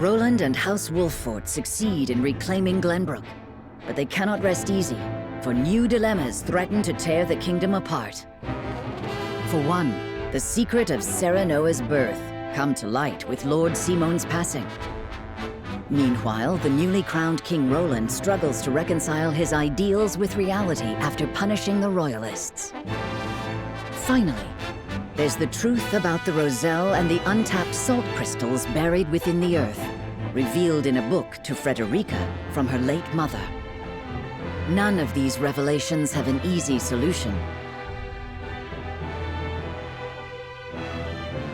Roland and House Wolffort succeed in reclaiming Glenbrook, but they cannot rest easy, for new dilemmas threaten to tear the kingdom apart. For one, the secret of Serenoa's birth come to light with Lord Simon's passing. Meanwhile, the newly crowned King Roland struggles to reconcile his ideals with reality after punishing the Royalists. Finally, there's the truth about the Roselle and the untapped salt crystals buried within the earth, revealed in a book to Frederica from her late mother. None of these revelations have an easy solution.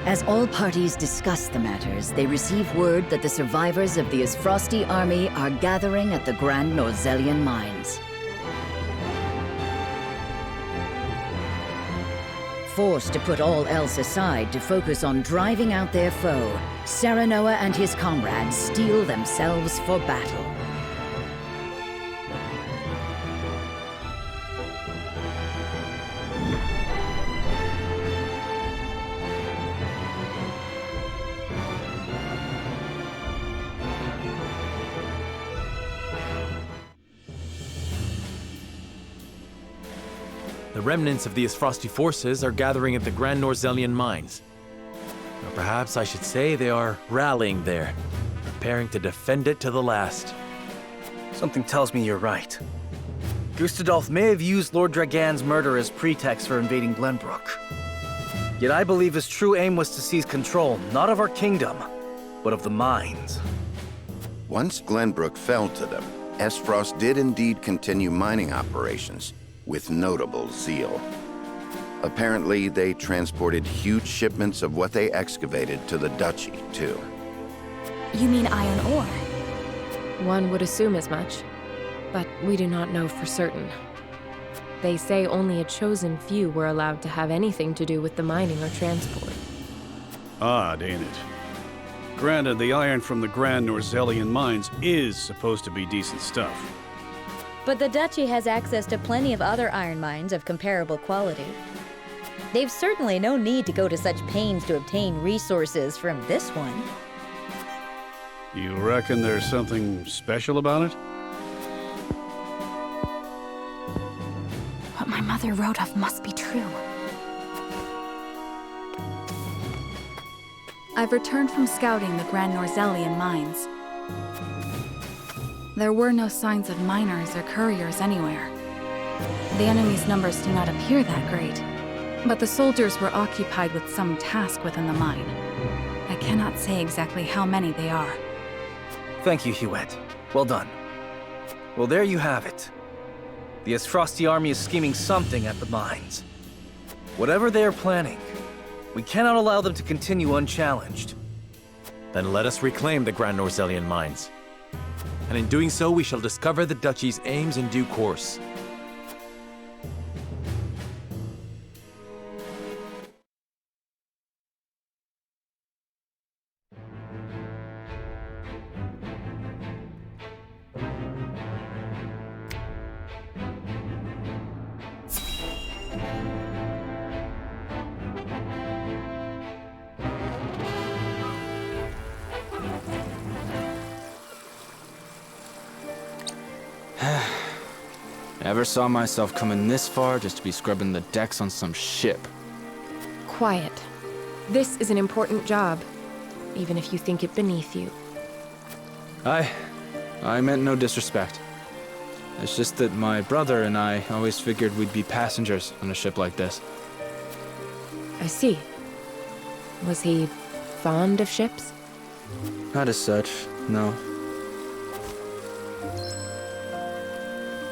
As all parties discuss the matters, they receive word that the survivors of the Isfrosti army are gathering at the Grand Norzellian mines. Forced to put all else aside to focus on driving out their foe, Serenoa and his comrades steel themselves for battle. The remnants of the Isfrosti forces are gathering at the Grand Norzellian mines. Or perhaps I should say they are rallying there, preparing to defend it to the last. Something tells me you're right. Gustadolf may have used Lord Dragan's murder as pretext for invading Glenbrook. Yet I believe his true aim was to seize control, not of our kingdom, but of the mines. Once Glenbrook fell to them, Esfrost did indeed continue mining operations, with notable zeal. Apparently, they transported huge shipments of what they excavated to the duchy, too. You mean iron ore? One would assume as much, but we do not know for certain. They say only a chosen few were allowed to have anything to do with the mining or transport. Odd, ain't it? Granted, the iron from the Grand Norzellian mines is supposed to be decent stuff. But the Duchy has access to plenty of other iron mines of comparable quality. They've certainly no need to go to such pains to obtain resources from this one. You reckon there's something special about it? What my mother wrote of must be true. I've returned from scouting the Grand Norzellian mines. There were no signs of miners or couriers anywhere. The enemy's numbers do not appear that great, but the soldiers were occupied with some task within the mine. I cannot say exactly how many they are. Thank you, Huet. Well done. Well, there you have it. The Isfrosti army is scheming something at the mines. Whatever they are planning, we cannot allow them to continue unchallenged. Then let us reclaim the Grand Norzellian mines. And in doing so, we shall discover the Duchy's aims in due course. Never saw myself coming this far just to be scrubbing the decks on some ship. Quiet. This is an important job, even if you think it beneath you. I meant no disrespect. It's just that my brother and I always figured we'd be passengers on a ship like this. I see. Was he fond of ships? Not as such, no.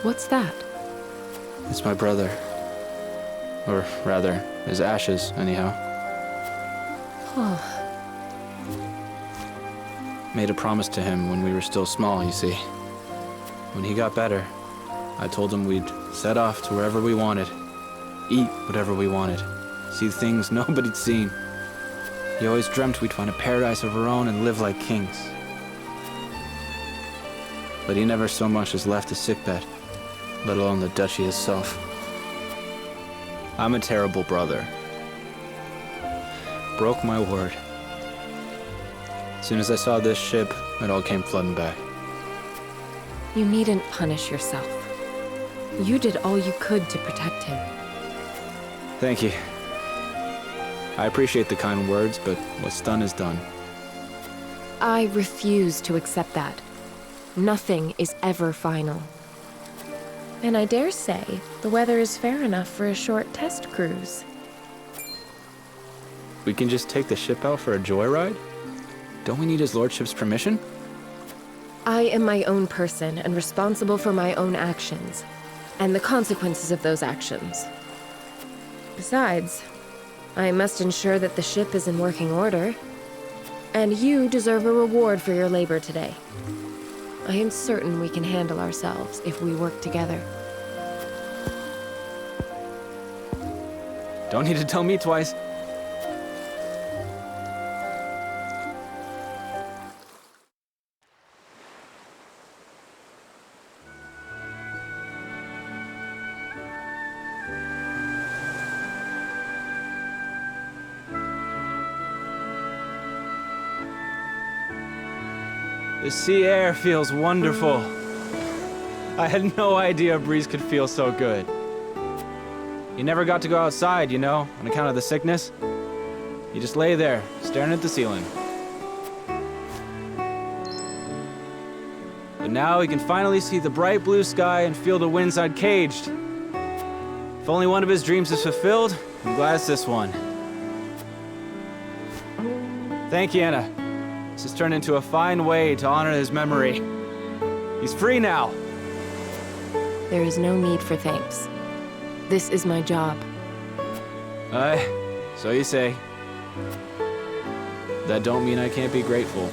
What's that? It's my brother. Or rather, his ashes, anyhow. Oh. Made a promise to him when we were still small, you see. When he got better, I told him we'd set off to wherever we wanted, eat whatever we wanted, see things nobody'd seen. He always dreamt we'd find a paradise of our own and live like kings. But he never so much as left his sickbed, let alone the duchy itself. I'm a terrible brother. Broke my word. As soon as I saw this ship, it all came flooding back. You needn't punish yourself. You did all you could to protect him. Thank you. I appreciate the kind words, but what's done is done. I refuse to accept that. Nothing is ever final. And I dare say, the weather is fair enough for a short test cruise. We can just take the ship out for a joyride? Don't we need his lordship's permission? I am my own person and responsible for my own actions, and the consequences of those actions. Besides, I must ensure that the ship is in working order, and you deserve a reward for your labor today. I am certain we can handle ourselves if we work together. Don't need to tell me twice. The sea air feels wonderful. I had no idea a breeze could feel so good. You never got to go outside, you know, on account of the sickness. You just lay there, staring at the ceiling. But now we can finally see the bright blue sky and feel the winds uncaged. If only one of his dreams is fulfilled, I'm glad it's this one. Thank you, Anna. This has turned into a fine way to honor his memory. He's free now. There is no need for thanks. This is my job. So you say. That don't mean I can't be grateful.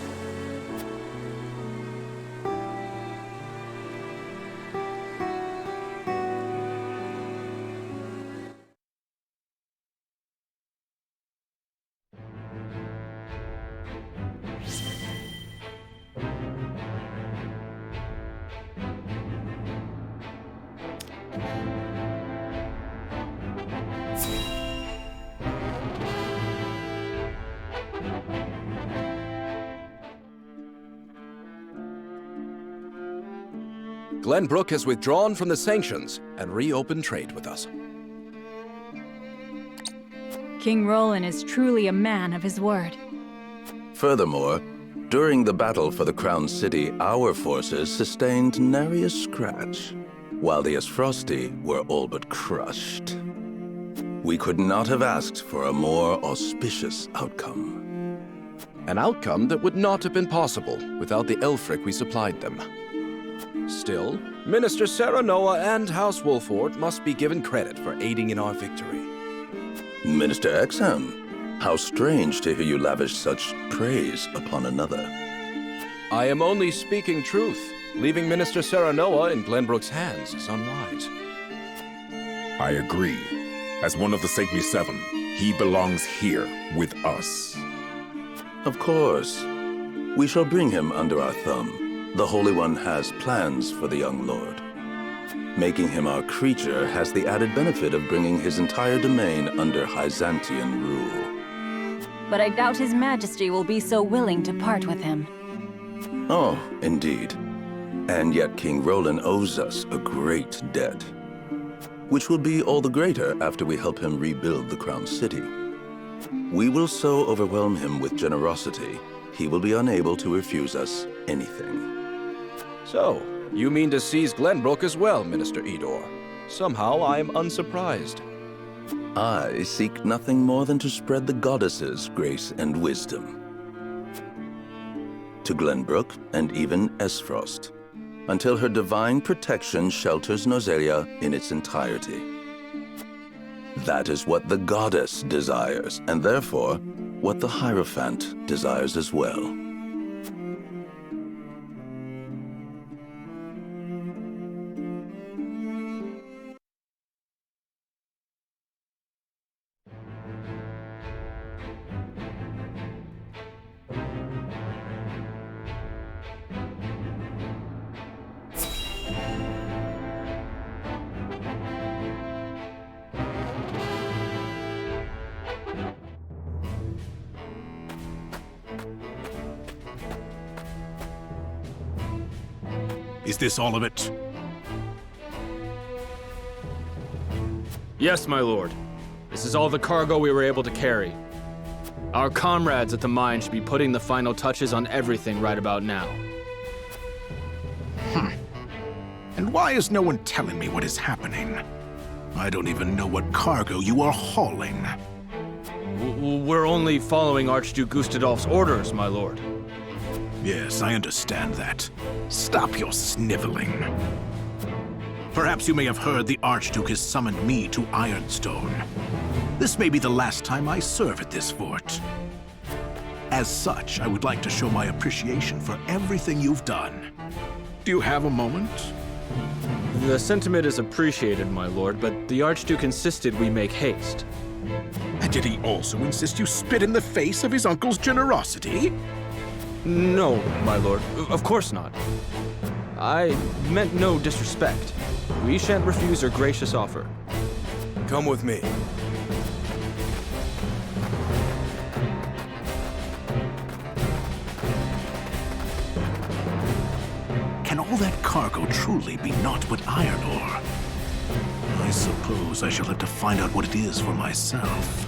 Glenbrook has withdrawn from the sanctions and reopened trade with us. King Roland is truly a man of his word. Furthermore, during the battle for the Crown City, our forces sustained nary a scratch, while the Esfrosti were all but crushed. We could not have asked for a more auspicious outcome. An outcome that would not have been possible without the Elfric we supplied them. Still, Minister Serenoa and House Wolford must be given credit for aiding in our victory. Minister Exham, how strange to hear you lavish such praise upon another. I am only speaking truth. Leaving Minister Serenoa in Glenbrook's hands is unwise. I agree. As one of the Saintly Seven, he belongs here with us. Of course. We shall bring him under our thumb. The Holy One has plans for the young lord. Making him our creature has the added benefit of bringing his entire domain under Hyzantian rule. But I doubt His Majesty will be so willing to part with him. Oh, indeed. And yet King Roland owes us a great debt, which will be all the greater after we help him rebuild the Crown City. We will so overwhelm him with generosity, he will be unable to refuse us anything. So, you mean to seize Glenbrook as well, Minister Edor? Somehow I am unsurprised. I seek nothing more than to spread the goddess's grace and wisdom to Glenbrook and even Esfrost, until her divine protection shelters Nozelia in its entirety. That is what the goddess desires, and therefore, what the Hierophant desires as well. Is this all of it? Yes, my lord. This is all the cargo we were able to carry. Our comrades at the mine should be putting the final touches on everything right about now. And why is no one telling me what is happening? I don't even know what cargo you are hauling. We're only following Archduke Gustadolf's orders, my lord. Yes, I understand that. Stop your sniveling. Perhaps you may have heard the Archduke has summoned me to Ironstone. This may be the last time I serve at this fort. As such, I would like to show my appreciation for everything you've done. Do you have a moment? The sentiment is appreciated, my lord, but the Archduke insisted we make haste. And did he also insist you spit in the face of his uncle's generosity? No, my lord. Of course not. I meant no disrespect. We shan't refuse your gracious offer. Come with me. Can all that cargo truly be naught but iron ore? I suppose I shall have to find out what it is for myself.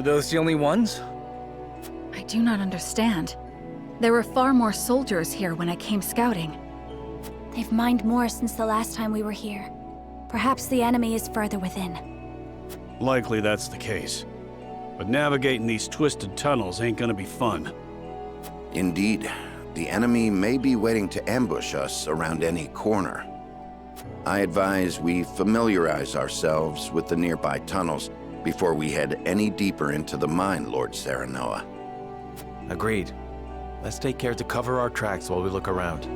Were those the only ones? I do not understand. There were far more soldiers here when I came scouting. They've mined more since the last time we were here. Perhaps the enemy is further within. Likely that's the case. But navigating these twisted tunnels ain't gonna be fun. Indeed, the enemy may be waiting to ambush us around any corner. I advise we familiarize ourselves with the nearby tunnels before we head any deeper into the mine, Lord Serenoa. Agreed. Let's take care to cover our tracks while we look around.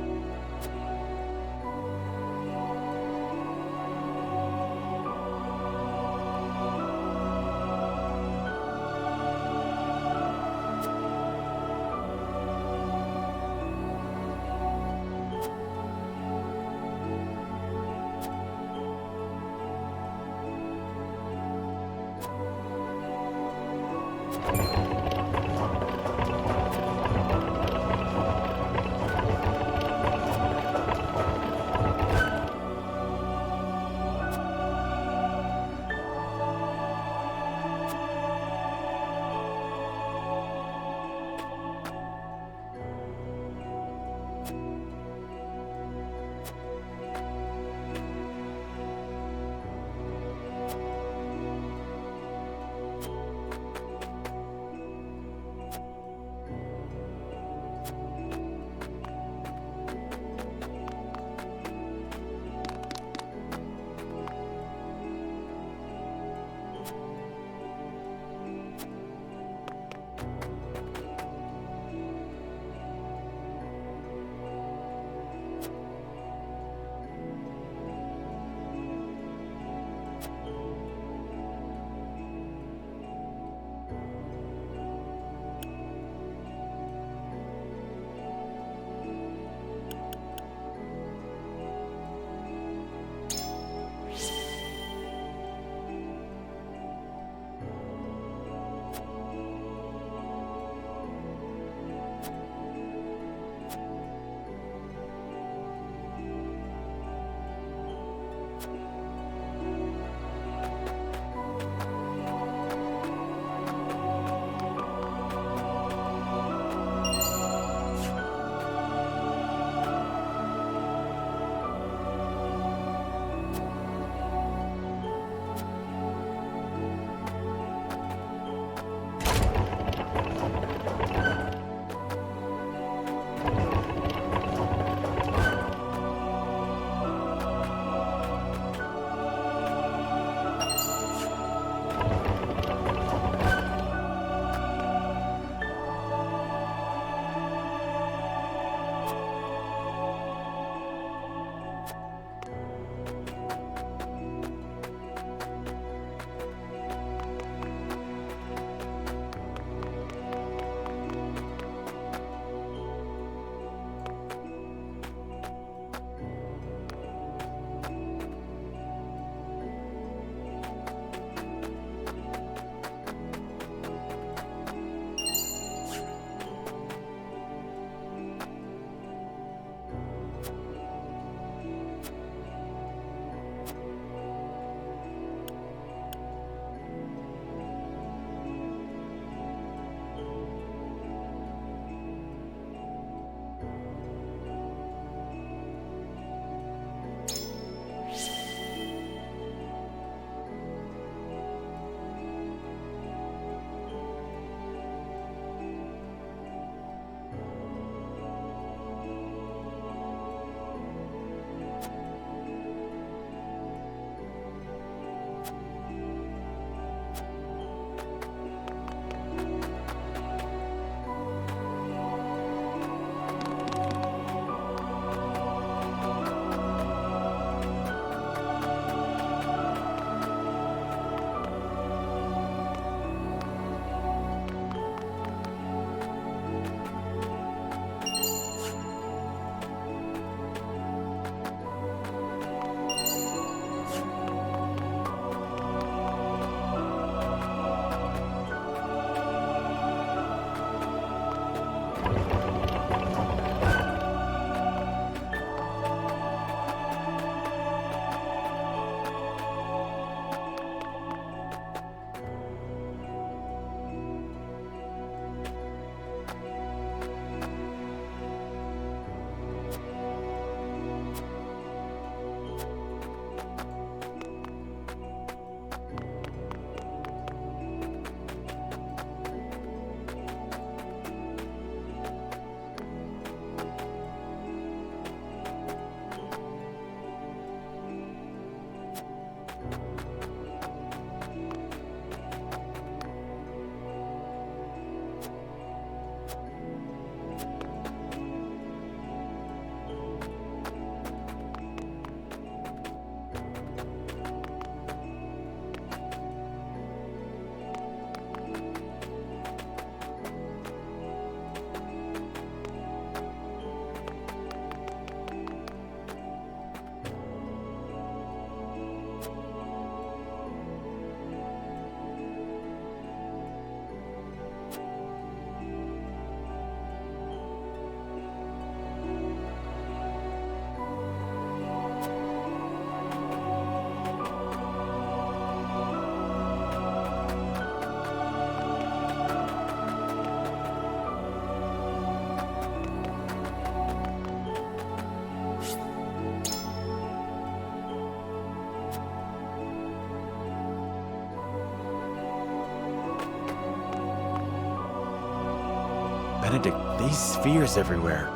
Benedict, these spheres everywhere.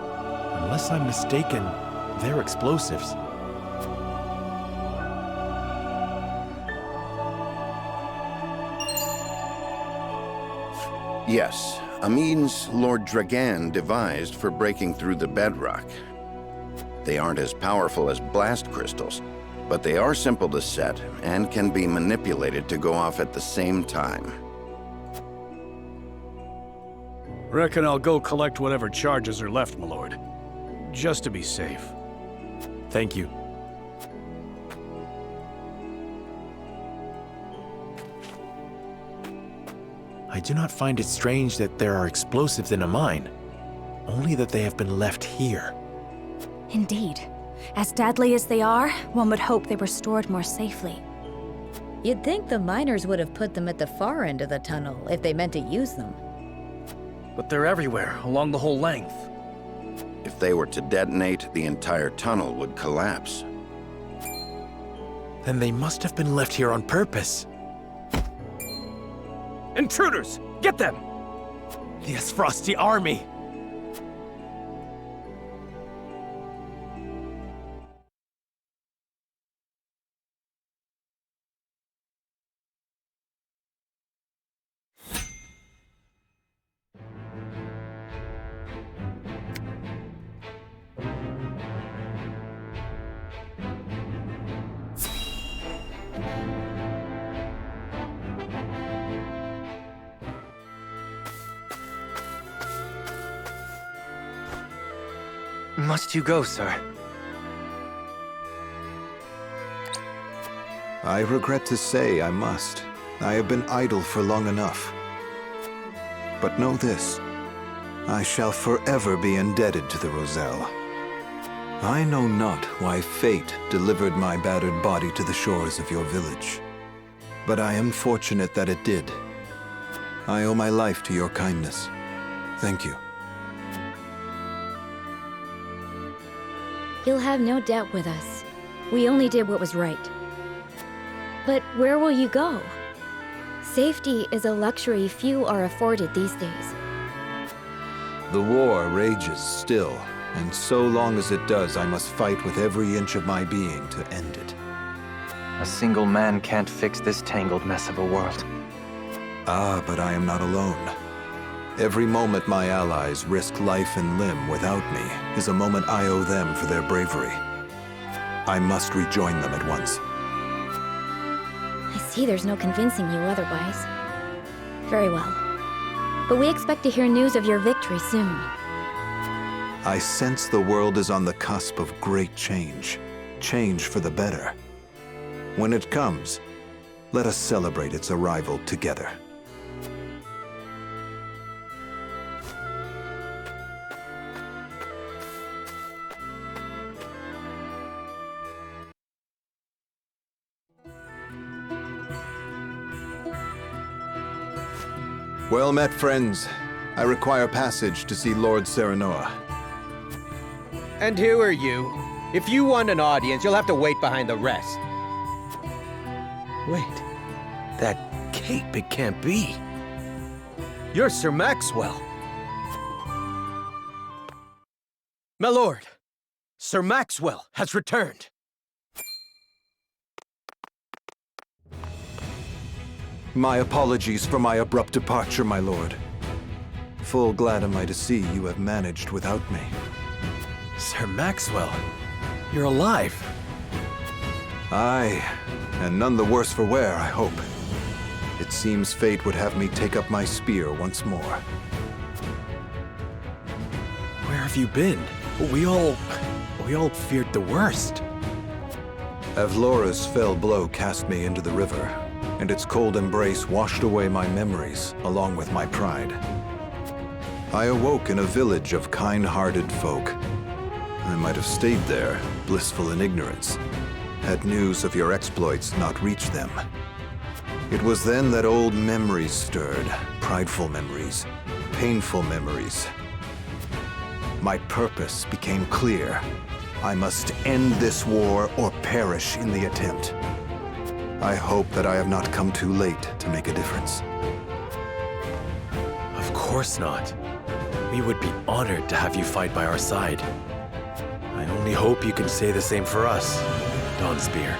Unless I'm mistaken, they're explosives. Yes, a means Lord Dragan devised for breaking through the bedrock. They aren't as powerful as blast crystals, but they are simple to set and can be manipulated to go off at the same time. Reckon I'll go collect whatever charges are left, my lord. Just to be safe. Thank you. I do not find it strange that there are explosives in a mine, only that they have been left here. Indeed. As deadly as they are, one would hope they were stored more safely. You'd think the miners would have put them at the far end of the tunnel if they meant to use them. But they're everywhere, along the whole length. If they were to detonate, the entire tunnel would collapse. Then they must have been left here on purpose. Intruders! Get them! The Frosty army! Must you go, sir? I regret to say I must. I have been idle for long enough. But know this, I shall forever be indebted to the Roselle. I know not why fate delivered my battered body to the shores of your village, but I am fortunate that it did. I owe my life to your kindness. Thank you. You'll have no debt with us. We only did what was right. But where will you go? Safety is a luxury few are afforded these days. The war rages still, and so long as it does, I must fight with every inch of my being to end it. A single man can't fix this tangled mess of a world. Ah, but I am not alone. Every moment my allies risk life and limb without me is a moment I owe them for their bravery. I must rejoin them at once. I see there's no convincing you otherwise. Very well. But we expect to hear news of your victory soon. I sense the world is on the cusp of great change. Change for the better. When it comes, let us celebrate its arrival together. Well met, friends. I require passage to see Lord Serenoa. And who are you? If you want an audience, you'll have to wait behind the rest. Wait, that cape, it can't be. You're Sir Maxwell. My lord, Sir Maxwell has returned. My apologies for my abrupt departure, my lord. Full glad am I to see you have managed without me. Sir Maxwell, you're alive. Aye, and none the worse for wear, I hope. It seems fate would have me take up my spear once more. Where have you been? We all feared the worst. Avlora's fell blow cast me into the river, and its cold embrace washed away my memories, along with my pride. I awoke in a village of kind-hearted folk. I might have stayed there, blissful in ignorance, had news of your exploits not reached them. It was then that old memories stirred, prideful memories, painful memories. My purpose became clear. I must end this war or perish in the attempt. I hope that I have not come too late to make a difference. Of course not. We would be honored to have you fight by our side. I only hope you can say the same for us, Dawnspear.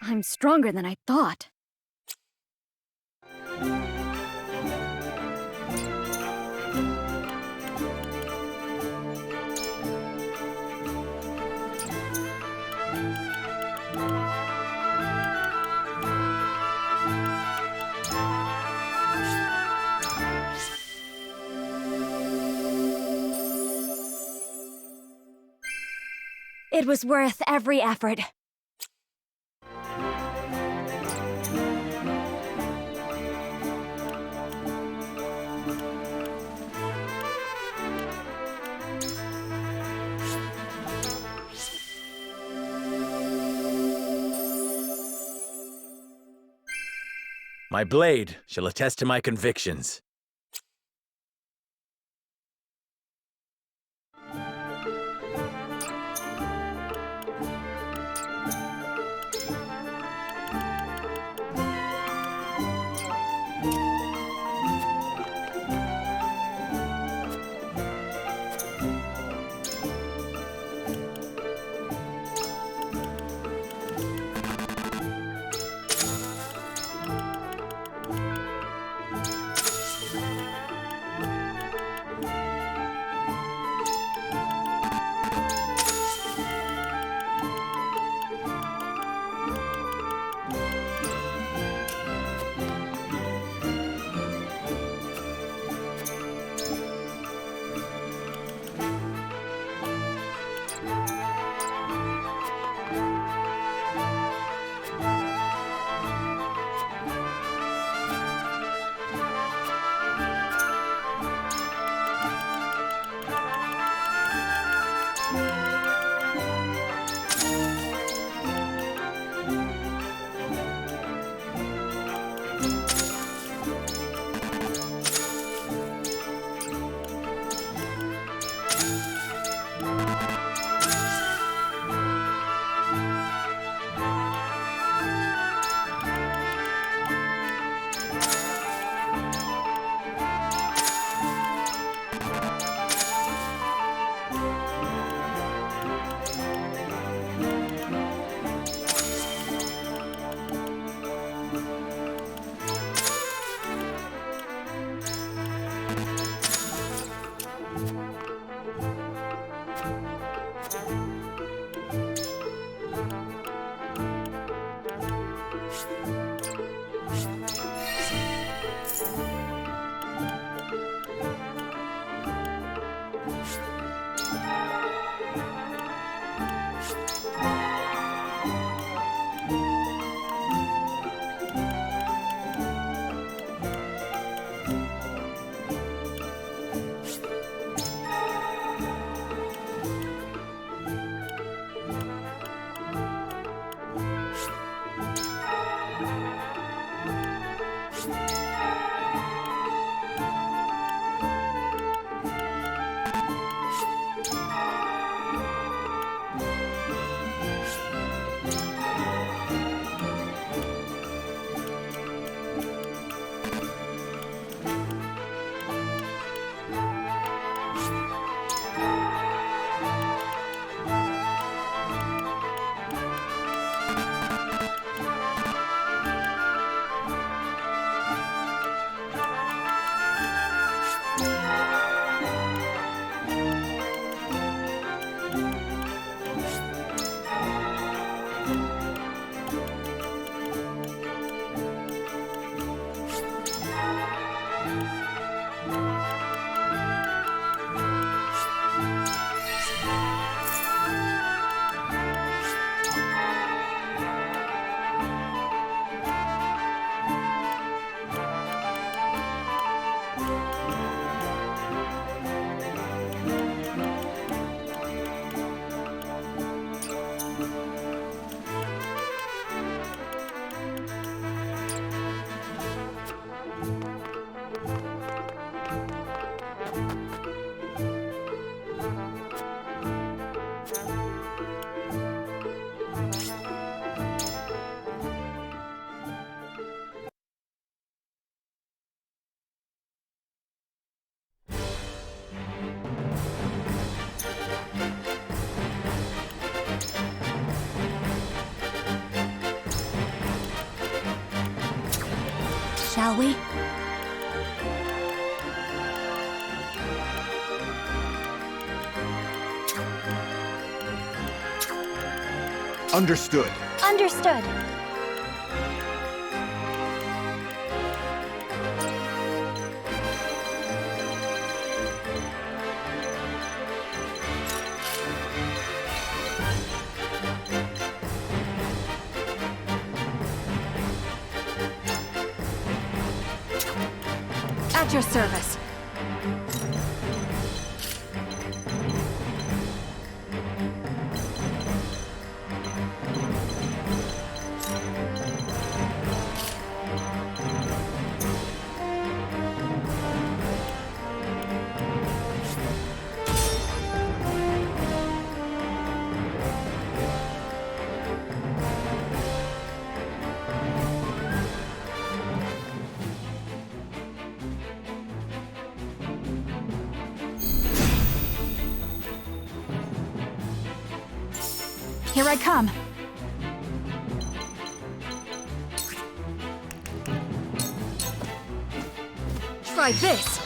I'm stronger than I thought. It was worth every effort. My blade shall attest to my convictions. shall we? Understood. Understood. At your service. Here I come. Try this.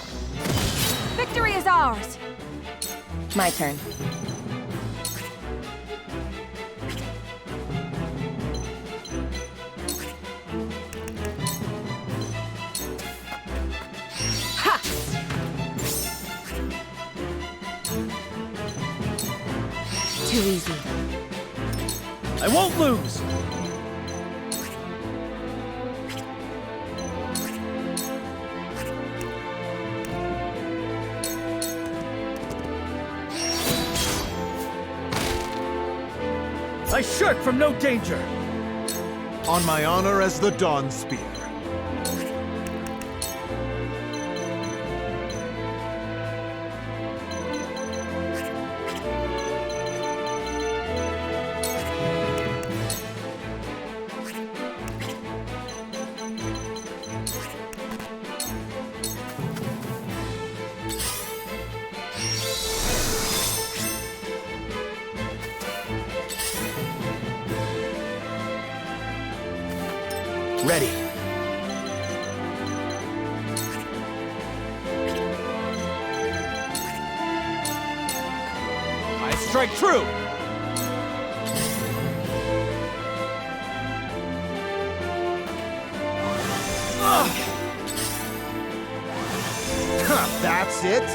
Victory is ours. My turn. Ha! Too easy. I won't lose! I shirk from no danger! On my honor as the Dawnspear. Ready. I strike true! That's it?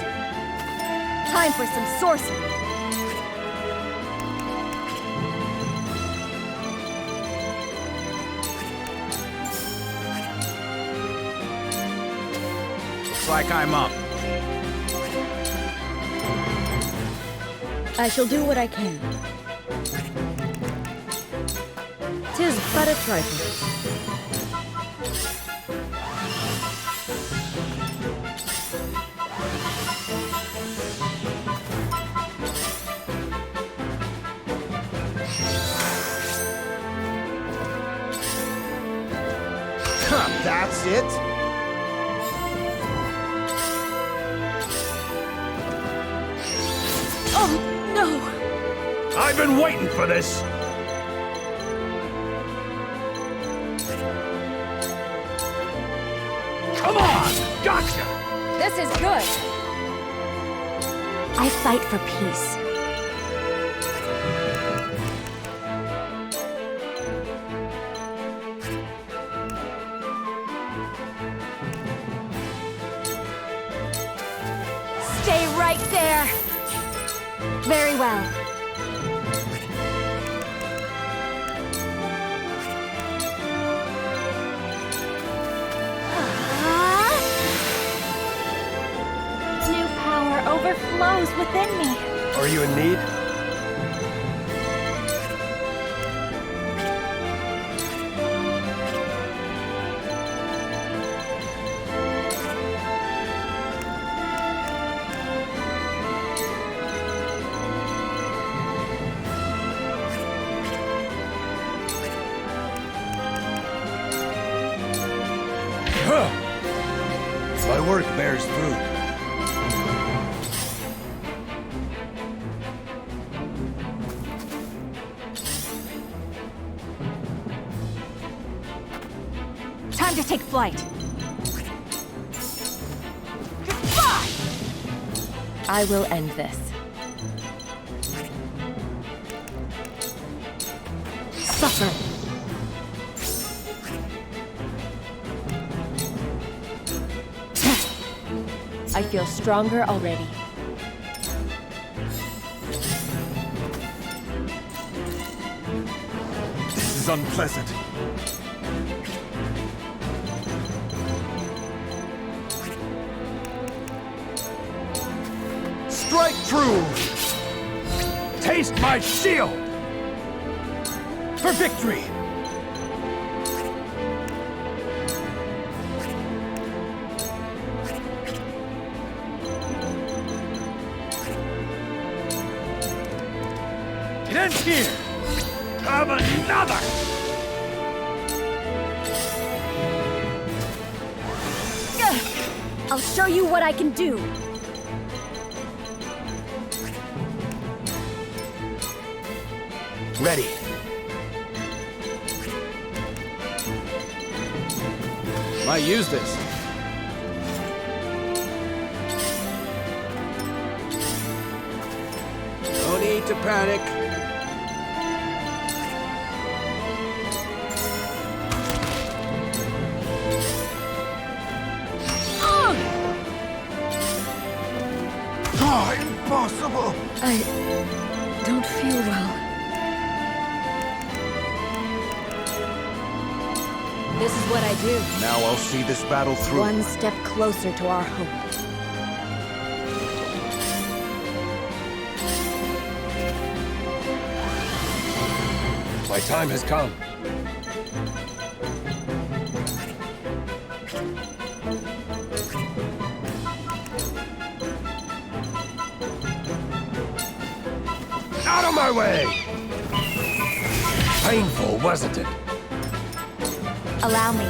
Time for some sorcery. Looks like I'm up. I shall do what I can. 'Tis but a trifle. That's it? Oh, no! I've been waiting for this! Come on! Gotcha! This is good! I fight for peace. Stay right there! Very well. New power overflows within me. Are you in need? My work bears fruit. Time to take flight. I will end this. Suffer! I feel stronger already. This is unpleasant. Strike true! Taste my shield! For victory! It ends here! Come another! I'll show you what I can do. Ready. Might use this. No need to panic. Oh, impossible! I don't feel well. This is what I do. Now I'll see this battle through. One step closer to our hope. My time has come. Out of my way! Painful, wasn't it? Allow me.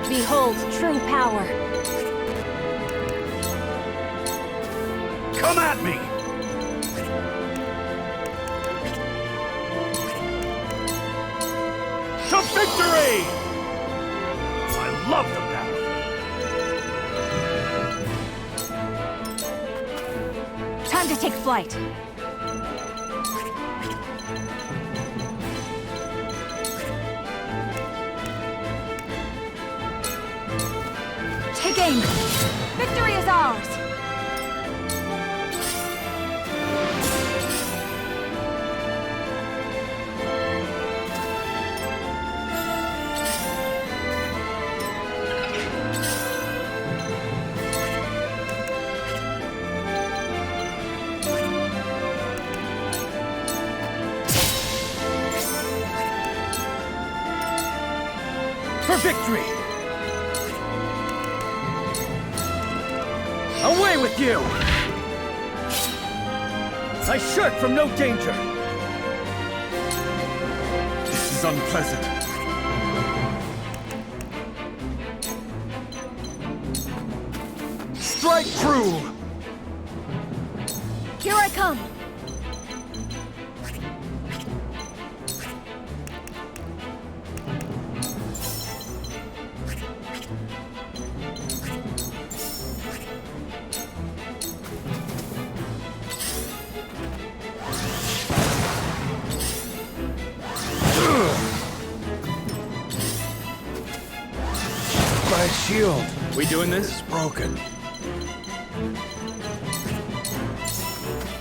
Behold true power. Come at me! To victory! I love the battle. Time to take flight. Take aim. Victory is ours. For victory! Away with you! I shirk from no danger! This is unpleasant. Strike true! Here I come. My shield! We doing this? Is broken.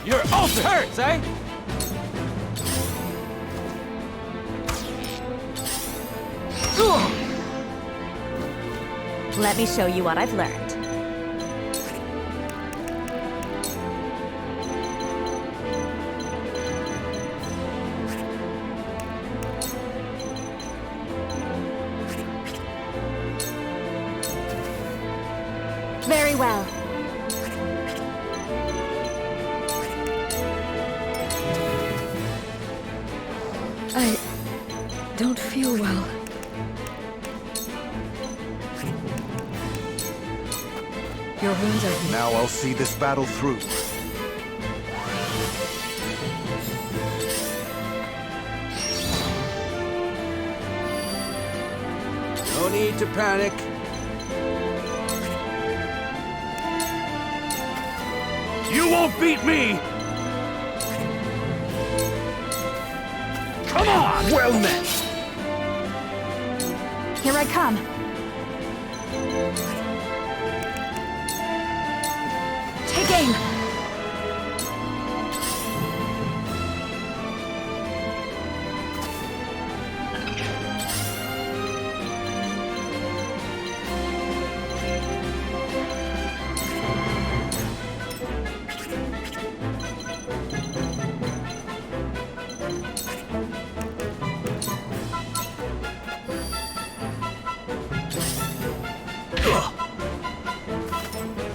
Your ult hurts, eh? Let me show you what I've learned. Very well. I don't feel well. Your wounds are healed. Now I'll see this battle through. No need to panic. You won't beat me! Come on! Well met! Here I come. Take aim!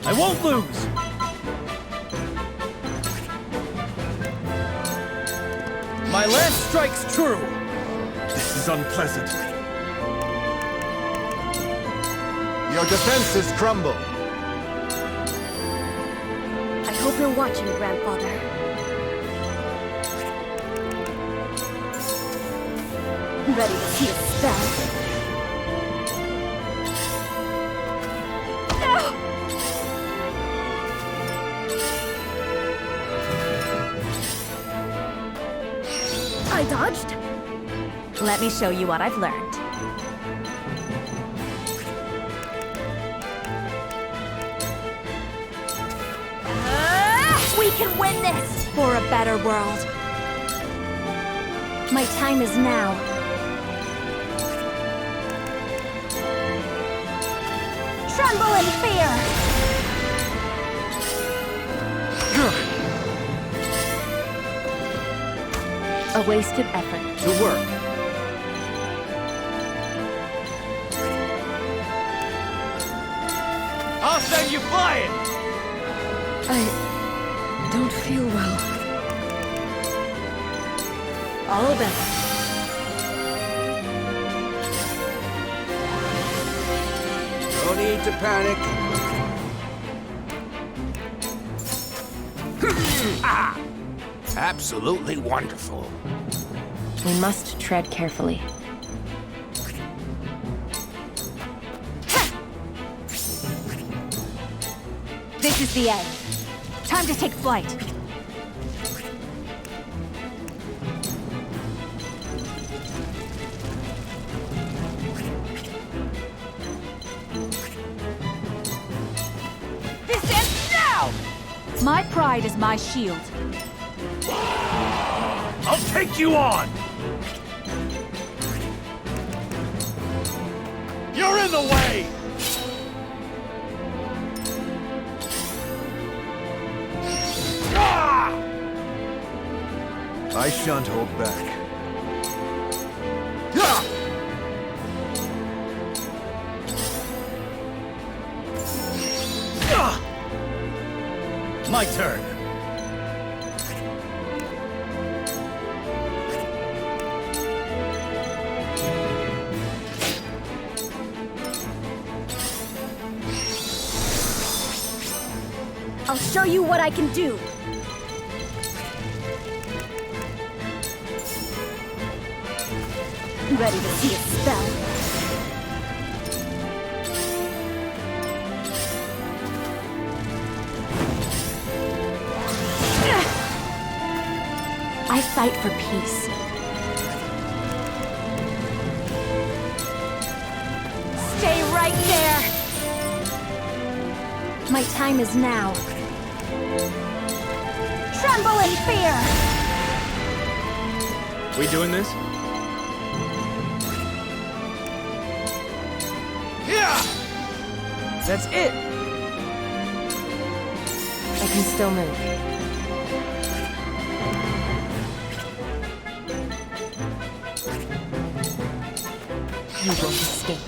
I won't lose! My lance strikes true! This is unpleasant. Your defenses crumble. I hope you're watching, Grandfather. Ready to see a spell? I dodged? Let me show you what I've learned. We can win this! For a better world. My time is now. Tremble in fear! A wasted effort. To work. I'll send you flying! I don't feel well. All better. No need to panic. Ah! Absolutely wonderful. We must tread carefully. This is the end. Time to take flight. This ends now! My pride is my shield. I'll take you on! You're in the way! I shan't hold back. My turn. I'll show you what I can do. Ready to see a spell? I fight for peace. Stay right there! My time is now. Tremble in fear! We doing this? That's it! I can still move. You won't escape.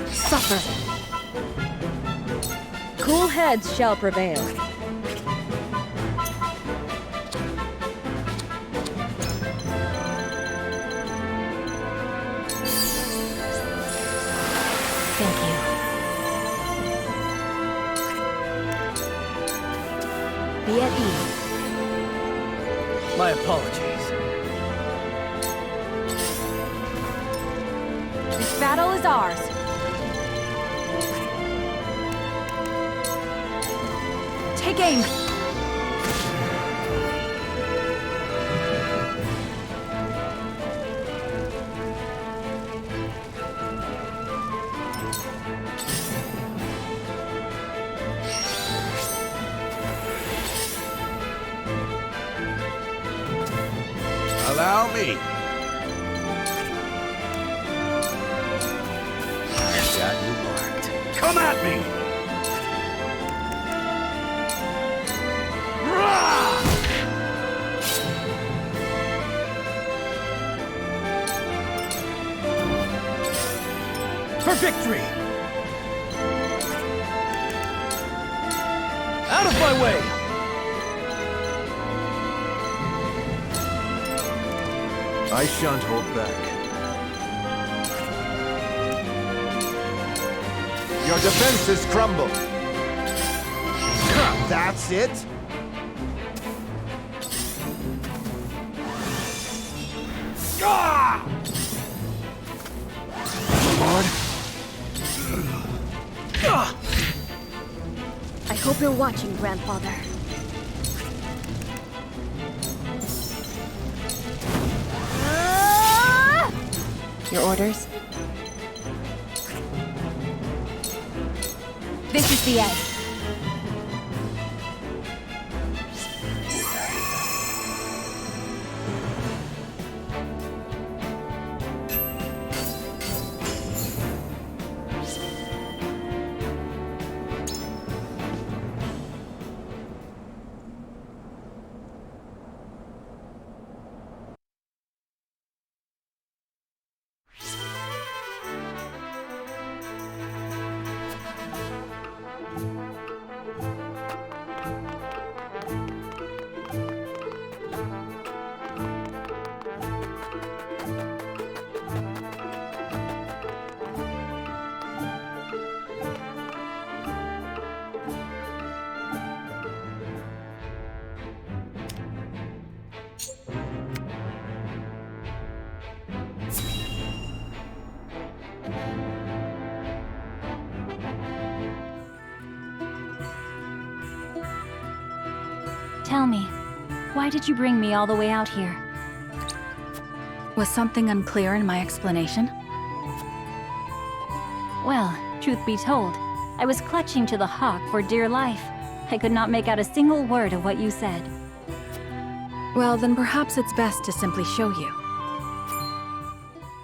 Suffer. Cool heads shall prevail. Thank you. Be at ease. My apologies. battle is ours. Take aim! Allow me. Got you marked. Come at me! For victory! Out of my way! I shan't hold back. Your defenses crumble. That's it? Ah! Lord? I hope you're watching, Grandfather. Your orders? This is the end. Tell me, why did you bring me all the way out here? Was something unclear in my explanation? Well, truth be told, I was clutching to the hawk for dear life. I could not make out a single word of what you said. Well, then perhaps it's best to simply show you.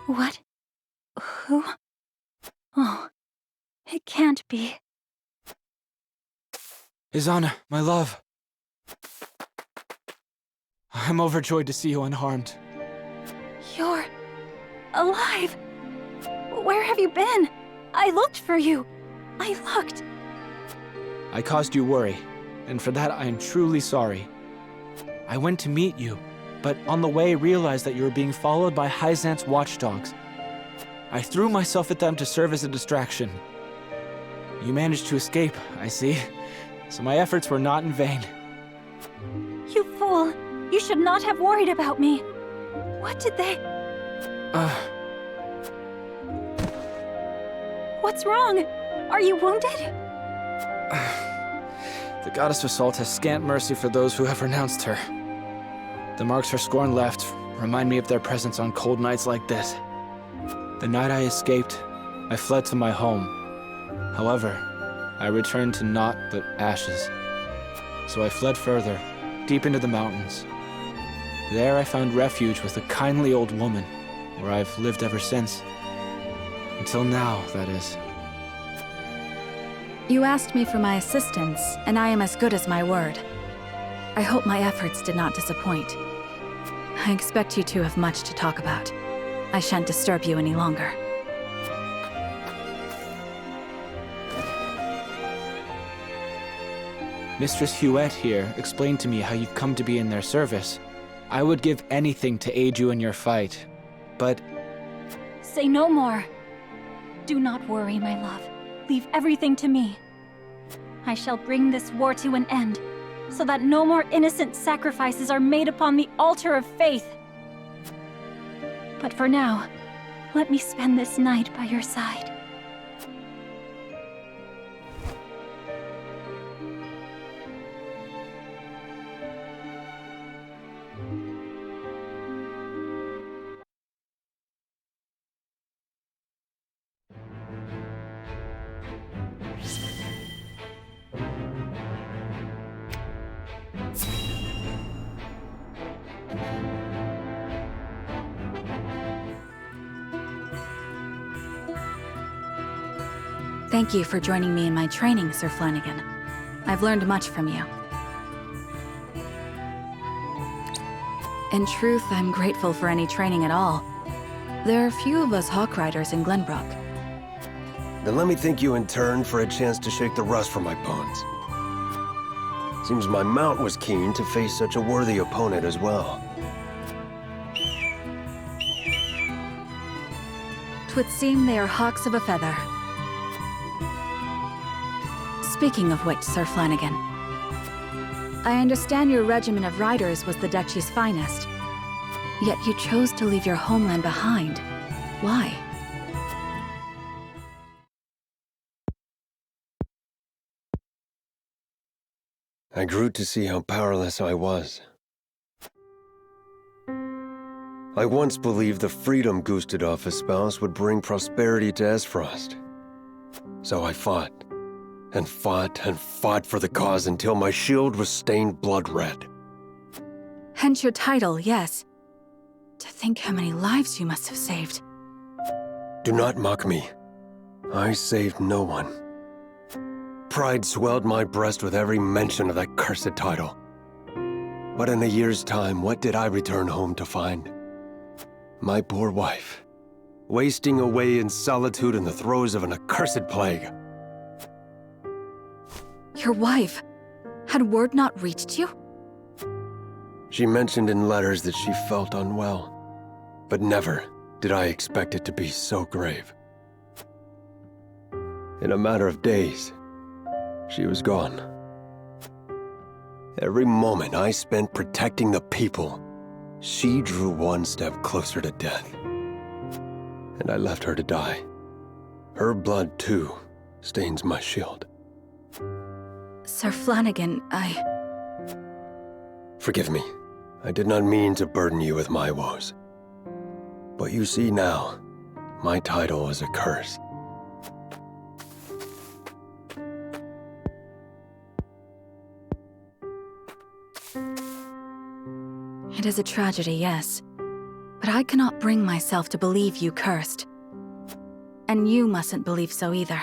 What? Who? Oh, it can't be. Izana, my love. I'm overjoyed to see you unharmed. You're alive. Where have you been? I looked for you. I looked. I caused you worry, and for that I am truly sorry. I went to meet you, but on the way realized that you were being followed by Hyzant's watchdogs. I threw myself at them to serve as a distraction. You managed to escape, I see, so my efforts were not in vain. You fool. You should not have worried about me. What did they... What's wrong? Are you wounded? The goddess of salt has scant mercy for those who have renounced her. The marks her scorn left remind me of their presence on cold nights like this. The night I escaped, I fled to my home. However, I returned to naught but ashes. So I fled further, deep into the mountains. There I found refuge with a kindly old woman, where I've lived ever since. Until now, that is. You asked me for my assistance, and I am as good as my word. I hope my efforts did not disappoint. I expect you two have much to talk about. I shan't disturb you any longer. Mistress Huette here explained to me how you've come to be in their service. I would give anything to aid you in your fight, but... Say no more. Do not worry, my love. Leave everything to me. I shall bring this war to an end, so that no more innocent sacrifices are made upon the altar of faith. But for now, Let me spend this night by your side. Thank you for joining me in my training, Sir Flanagan. I've learned much from you. In truth, I'm grateful for any training at all. There are few of us Hawk Riders in Glenbrook. Then let me thank you in turn for a chance to shake the rust from my bones. Seems my mount was keen to face such a worthy opponent as well. 'Twould seem they are hawks of a feather. Speaking of which, Sir Flanagan, I understand your regiment of riders was the Duchy's finest. Yet you chose to leave your homeland behind. Why? I grew to see how powerless I was. I once believed the freedom Gustadolf espoused would bring prosperity to Esfrost. So I fought, and fought, and fought for the cause until my shield was stained blood red. Hence your title, yes. To think how many lives you must have saved. Do not mock me. I saved no one. Pride swelled my breast with every mention of that cursed title. But in a year's time, what did I return home to find? My poor wife, wasting away in solitude in the throes of an accursed plague. Your wife? Had word not reached you? She mentioned in letters that she felt unwell, but never did I expect it to be so grave. In a matter of days, she was gone. Every moment I spent protecting the people, she drew one step closer to death. And I left her to die. Her blood, too, stains my shield. Sir Flanagan, Forgive me. I did not mean to burden you with my woes. But you see now, my title is a curse. It is a tragedy, yes. But I cannot bring myself to believe you cursed. And you mustn't believe so either.